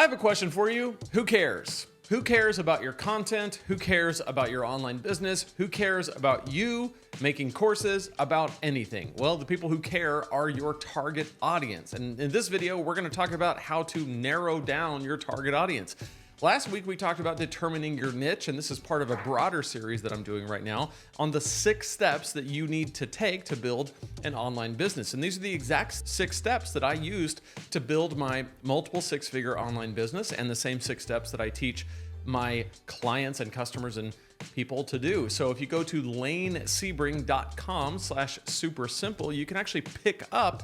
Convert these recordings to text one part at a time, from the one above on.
I have a question for you. Who cares? Who cares about your content? Who cares about your online business? Who cares about you making courses about anything? Well, the people who care are your target audience. And in this video, we're going to talk about how to narrow down your target audience. Last week, we talked about determining your niche, and this is part of a broader series that I'm doing right now on the 6 steps that you need to take to build an online business. And these are the exact 6 steps that I used to build my multiple 6-figure online business, and the same 6 steps that I teach my clients and customers and people to do. So if you go to lanesebring.com/super simple, you can actually pick up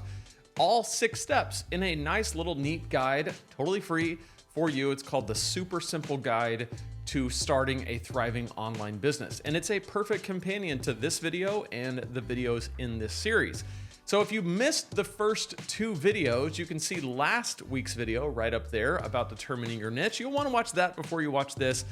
all 6 steps in a nice little neat guide, totally free for you. It's called the Super Simple Guide to Starting a Thriving Online Business. And it's a perfect companion to this video and the videos in this series. So if you missed the first 2 videos, you can see last week's video right up there about determining your niche. You'll want to watch that before you watch this.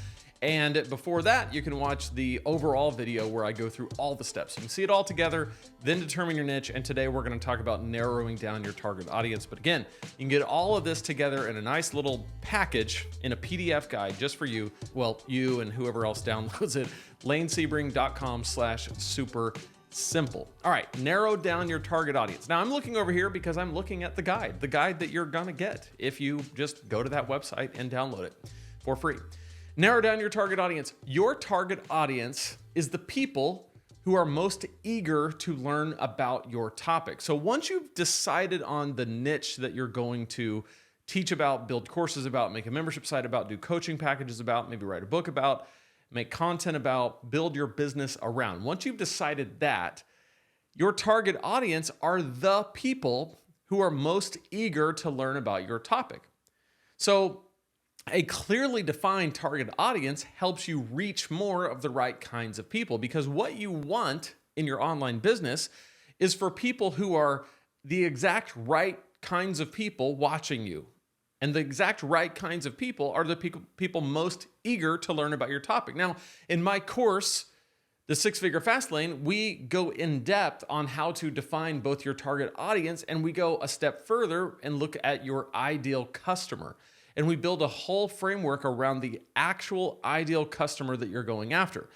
And before that, you can watch the overall video where I go through all the steps. You can see it all together, then determine your niche. And today we're going to talk about narrowing down your target audience. But again, you can get all of this together in a nice little package in a PDF guide just for you. Well, you and whoever else downloads it, lanesebring.com/super simple. All right, narrow down your target audience. Now I'm looking over here because I'm looking at the guide that you're gonna get if you just go to that website and download it for free. Narrow down your target audience. Your target audience is the people who are most eager to learn about your topic. So once you've decided on the niche that you're going to teach about, build courses about, make a membership site about, do coaching packages about, maybe write a book about, make content about, build your business around. Once you've decided that, your target audience are the people who are most eager to learn about your topic. So a clearly defined target audience helps you reach more of the right kinds of people, because what you want in your online business is for people who are the exact right kinds of people watching you. And the exact right kinds of people are the people most eager to learn about your topic. Now, in my course, the 6-Figure Fast Lane, we go in depth on how to define both your target audience, and we go a step further and look at your ideal customer. And we build a whole framework around the actual ideal customer that you're going after.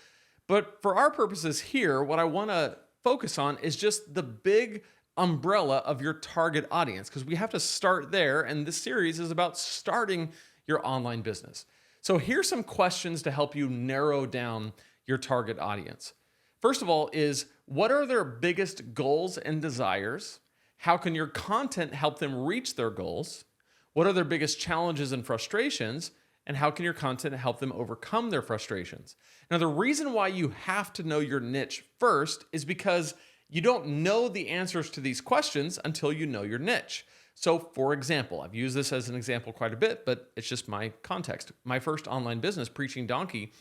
But for our purposes here, what I want to focus on is just the big umbrella of your target audience, because we have to start there, and this series is about starting your online business. So here's some questions to help you narrow down your target audience. First of all is, what are their biggest goals and desires? How can your content help them reach their goals? What are their biggest challenges and frustrations? And how can your content help them overcome their frustrations? Now, the reason why you have to know your niche first is because you don't know the answers to these questions until you know your niche. So for example, I've used this as an example quite a bit, but it's just my context. My first online business, Preaching Donkey,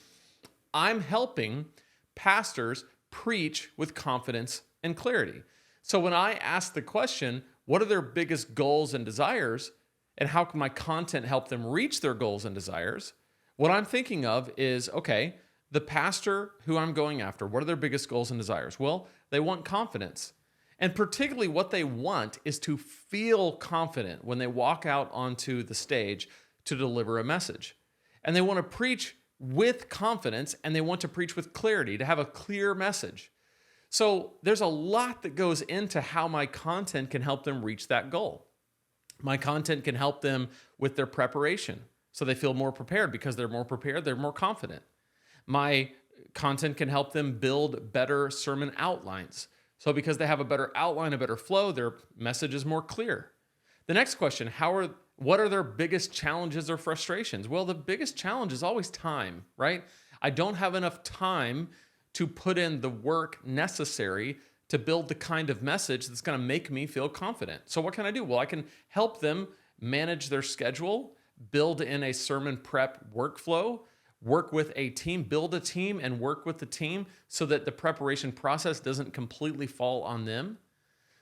I'm helping pastors preach with confidence and clarity. So when I ask the question, what are their biggest goals and desires, and how can my content help them reach their goals and desires? What I'm thinking of is, okay, the pastor who I'm going after, what are their biggest goals and desires? Well, they want confidence. And particularly what they want is to feel confident when they walk out onto the stage to deliver a message. And they want to preach with confidence, and they want to preach with clarity, to have a clear message. So there's a lot that goes into how my content can help them reach that goal. My content can help them with their preparation, so they feel more prepared. Because they're more prepared, they're more confident. My content can help them build better sermon outlines. So because they have a better outline, a better flow, their message is more clear. The next question, what are their biggest challenges or frustrations? Well, the biggest challenge is always time, right? I don't have enough time to put in the work necessary to build the kind of message that's going to make me feel confident. So what can I do? Well, I can help them manage their schedule, build in a sermon prep workflow, work with a team, build a team and work with the team so that the preparation process doesn't completely fall on them.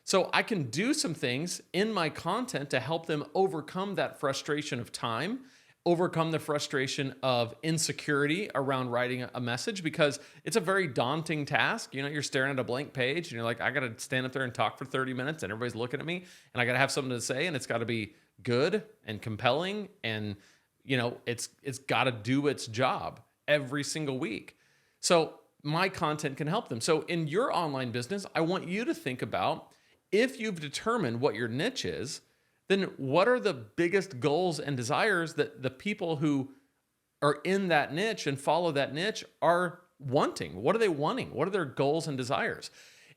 So I can do some things in my content to help them overcome that frustration of time, overcome the frustration of insecurity around writing a message, because it's a very daunting task. You know, you're staring at a blank page and you're like, I got to stand up there and talk for 30 minutes and everybody's looking at me and I got to have something to say and it's got to be good and compelling, and it's got to do its job every single week. So my content can help them. So in your online business, I want you to think about, if you've determined what your niche is, then what are the biggest goals and desires that the people who are in that niche and follow that niche are wanting? What are they wanting? What are their goals and desires?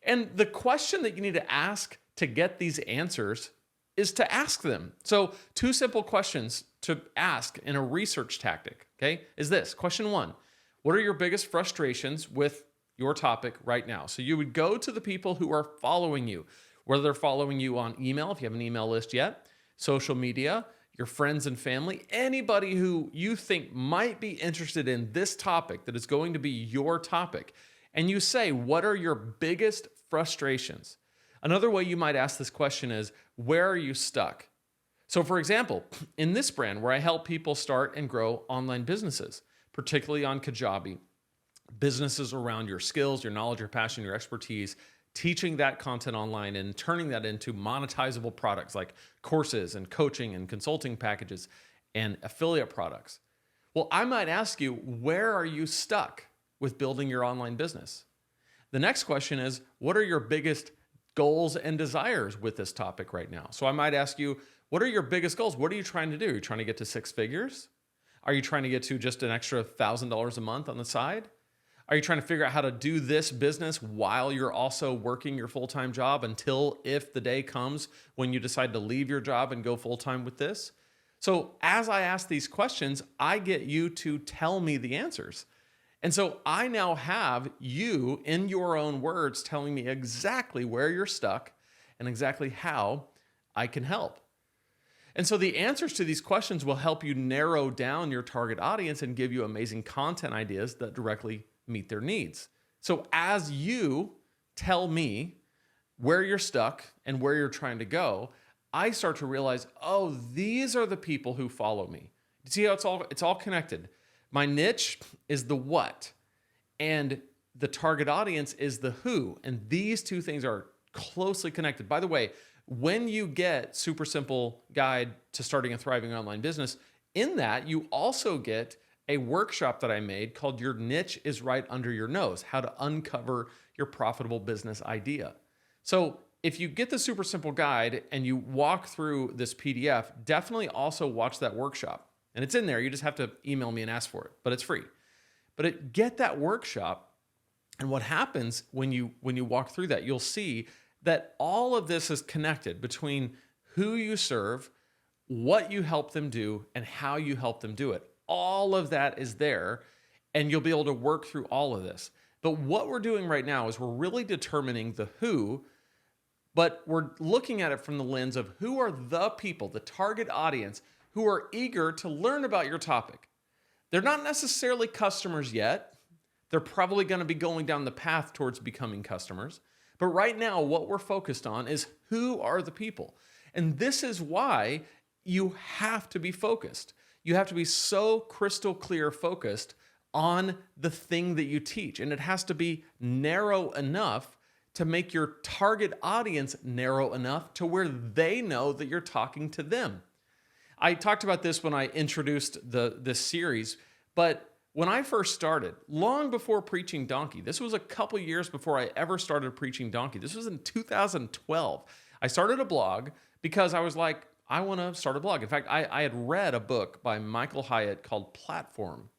And the question that you need to ask to get these answers is to ask them. So 2 simple questions to ask in a research tactic, okay, is this. Question 1, what are your biggest frustrations with your topic right now? So you would go to the people who are following you, whether they're following you on email, if you have an email list yet, social media, your friends and family, anybody who you think might be interested in this topic that is going to be your topic. And you say, what are your biggest frustrations? Another way you might ask this question is, where are you stuck? So for example, in this brand where I help people start and grow online businesses, particularly on Kajabi, businesses around your skills, your knowledge, your passion, your expertise, teaching that content online and turning that into monetizable products like courses and coaching and consulting packages and affiliate products. Well, I might ask you, where are you stuck with building your online business? The next question is, what are your biggest goals and desires with this topic right now? So I might ask you, what are your biggest goals? What are you trying to do? Are you trying to get to 6 figures? Are you trying to get to just an extra $1,000 a month on the side? Are you trying to figure out how to do this business while you're also working your full-time job until, if the day comes when you decide to leave your job and go full-time with this? So as I ask these questions, I get you to tell me the answers. And so I now have you, in your own words, telling me exactly where you're stuck and exactly how I can help. And so the answers to these questions will help you narrow down your target audience and give you amazing content ideas that directly meet their needs. So as you tell me where you're stuck and where you're trying to go, I start to realize, oh, these are the people who follow me. You see how it's all connected. My niche is the what, and the target audience is the who. And these 2 things are closely connected. By the way, when you get Super Simple Guide to Starting a Thriving Online Business, in that you also get a workshop that I made called Your Niche is Right Under Your Nose, how to uncover your profitable business idea. So if you get the Super Simple Guide and you walk through this PDF, definitely also watch that workshop. And it's in there. You just have to email me and ask for it, but it's free. But get that workshop, and what happens when you walk through that, you'll see that all of this is connected between who you serve, what you help them do, and how you help them do it. All of that is there, and you'll be able to work through all of this. But what we're doing right now is we're really determining the who, but we're looking at it from the lens of who are the people, the target audience, who are eager to learn about your topic. They're not necessarily customers yet. They're probably going to be going down the path towards becoming customers. But right now, what we're focused on is who are the people. And this is why you have to be focused. You have to be so crystal clear focused on the thing that you teach. And it has to be narrow enough to make your target audience narrow enough to where they know that you're talking to them. I talked about this when I introduced this series, but when I first started, long before Preaching Donkey, this was a couple years before I ever started Preaching Donkey. This was in 2012. I started a blog because I was like, I want to start a blog. In fact, I had read a book by Michael Hyatt called Platform,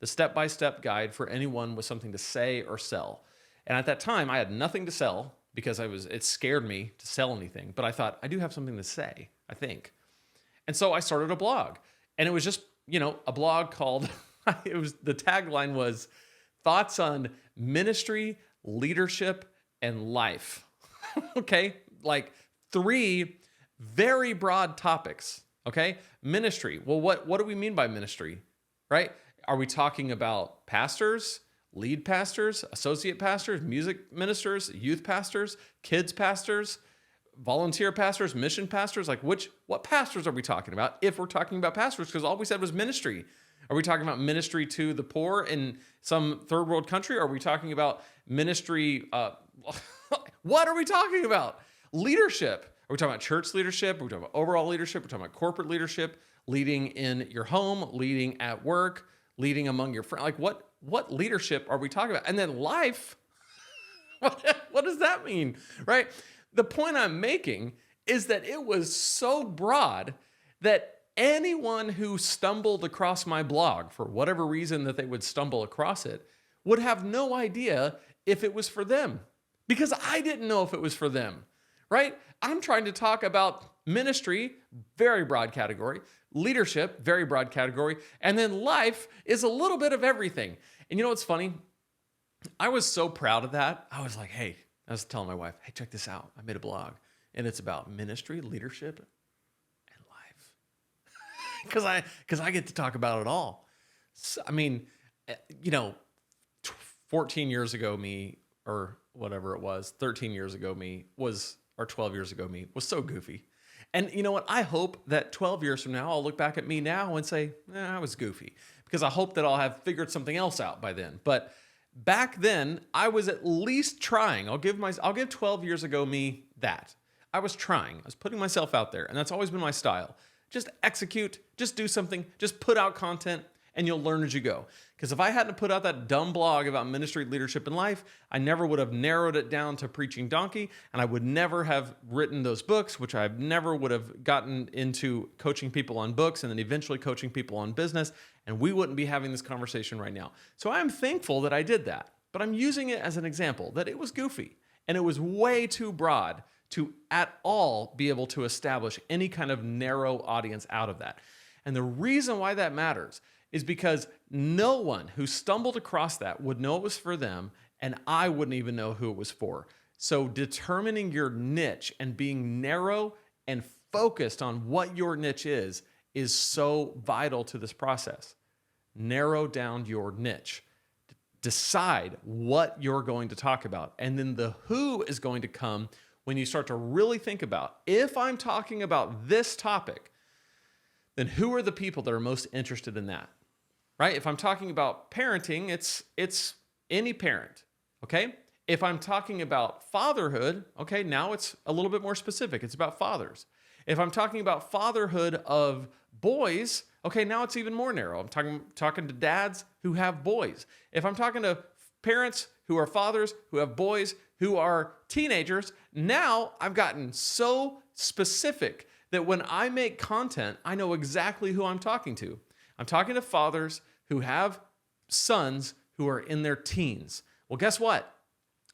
the step-by-step guide for anyone with something to say or sell. And at that time, I had nothing to sell because it scared me to sell anything. But I thought, I do have something to say, I think. And so I started a blog. And it was just, a blog called, the tagline was Thoughts on Ministry, Leadership, and Life. Okay? Like 3 very broad topics. Okay? Ministry. Well, what do we mean by ministry? Right? Are we talking about pastors, lead pastors, associate pastors, music ministers, youth pastors, kids pastors, volunteer pastors, mission pastors? Like what pastors are we talking about if we're talking about pastors? Because all we said was ministry. Are we talking about ministry to the poor in some third world country? Are we talking about ministry? What are we talking about? Leadership. Are we talking about church leadership? Are we talking about overall leadership? We're talking about corporate leadership, leading in your home, leading at work, leading among your friends. Like what leadership are we talking about? And then life, what does that mean, right? The point I'm making is that it was so broad that anyone who stumbled across my blog, for whatever reason that they would stumble across it, would have no idea if it was for them, because I didn't know if it was for them, right? I'm trying to talk about ministry, very broad category, leadership, very broad category, and then life is a little bit of everything. And you know what's funny? I was so proud of that. I was like, hey, I was telling my wife, hey, check this out. I made a blog, and it's about ministry, leadership, and life. Because I get to talk about it all. So, I mean, 14 years ago me, or whatever it was, 13 years ago me was, or 12 years ago me was so goofy. And you know what? I hope that 12 years from now, I'll look back at me now and say, I was goofy, because I hope that I'll have figured something else out by then. But back then, I was at least trying. I'll give 12 years ago me that. I was trying. I was putting myself out there, and that's always been my style. Just execute, just do something, just put out content, and you'll learn as you go. Because if I hadn't put out that dumb blog about ministry, leadership, and life, I never would have narrowed it down to Preaching Donkey, and I would never have written those books, which I never would have gotten into coaching people on books and then eventually coaching people on business, and we wouldn't be having this conversation right now. So I'm thankful that I did that, but I'm using it as an example that it was goofy, and it was way too broad to at all be able to establish any kind of narrow audience out of that. And the reason why that matters is because no one who stumbled across that would know it was for them, and I wouldn't even know who it was for. So determining your niche and being narrow and focused on what your niche is so vital to this process. Narrow down your niche. Decide what you're going to talk about. And then the who is going to come when you start to really think about, if I'm talking about this topic, then who are the people that are most interested in that? Right? If I'm talking about parenting, it's any parent, okay? If I'm talking about fatherhood, okay, now it's a little bit more specific. It's about fathers. If I'm talking about fatherhood of boys, okay, now it's even more narrow. I'm talking to dads who have boys. If I'm talking to parents who are fathers, who have boys, who are teenagers, now I've gotten so specific that when I make content, I know exactly who I'm talking to. I'm talking to fathers who have sons who are in their teens. Well, guess what?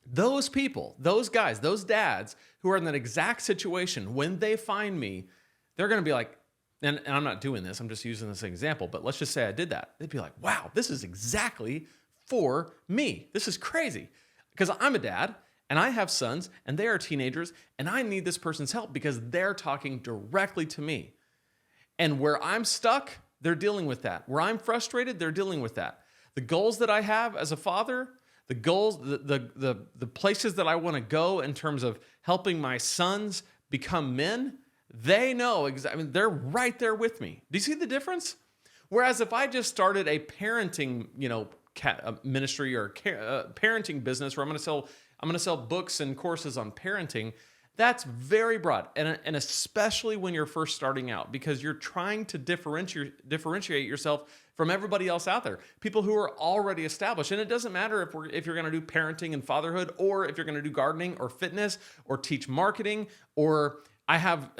Those people, those guys, those dads who are in that exact situation, when they find me, they're going to be like, and I'm not doing this, I'm just using this example, but let's just say I did that. They'd be like, wow, this is exactly for me. This is crazy. Because I'm a dad, and I have sons, and they are teenagers, and I need this person's help because they're talking directly to me. And where I'm stuck, they're dealing with that. Where I'm frustrated, they're dealing with that. The goals that I have as a father, the goals, the places that I want to go in terms of helping my sons become men, they know exactly. I mean, they're right there with me. Do you see the difference? Whereas if I just started a parenting, ministry or parenting business where I'm going to sell books and courses on parenting, that's very broad, and especially when you're first starting out, because you're trying to differentiate yourself from everybody else out there, people who are already established. And it doesn't matter if you're going to do parenting and fatherhood, or if you're going to do gardening or fitness or teach marketing, or I have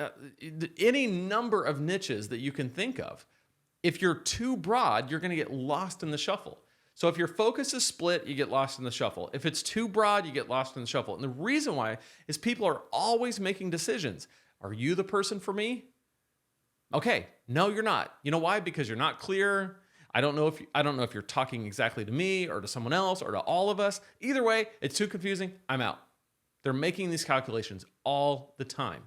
any number of niches that you can think of. If you're too broad, you're going to get lost in the shuffle. So if your focus is split, you get lost in the shuffle. If it's too broad, you get lost in the shuffle. And the reason why is people are always making decisions. Are you the person for me? Okay, no, you're not. You know why? Because you're not clear. I don't know if you're talking exactly to me or to someone else or to all of us. Either way, it's too confusing. I'm out. They're making these calculations all the time.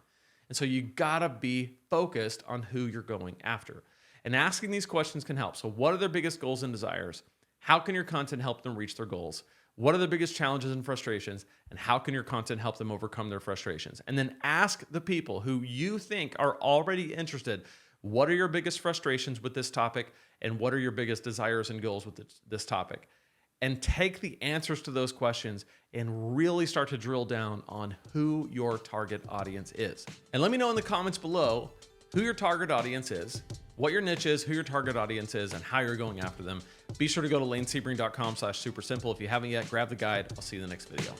And so you gotta be focused on who you're going after. And asking these questions can help. So what are their biggest goals and desires? How can your content help them reach their goals? What are the biggest challenges and frustrations? And how can your content help them overcome their frustrations? And then ask the people who you think are already interested, what are your biggest frustrations with this topic? And what are your biggest desires and goals with this topic? and take the answers to those questions and really start to drill down on who your target audience is. And let me know in the comments below who your target audience is, what your niche is, who your target audience is, and how you're going after them. Be sure to go to lanesebring.com/supersimple. If you haven't yet, grab the guide. I'll see you in the next video.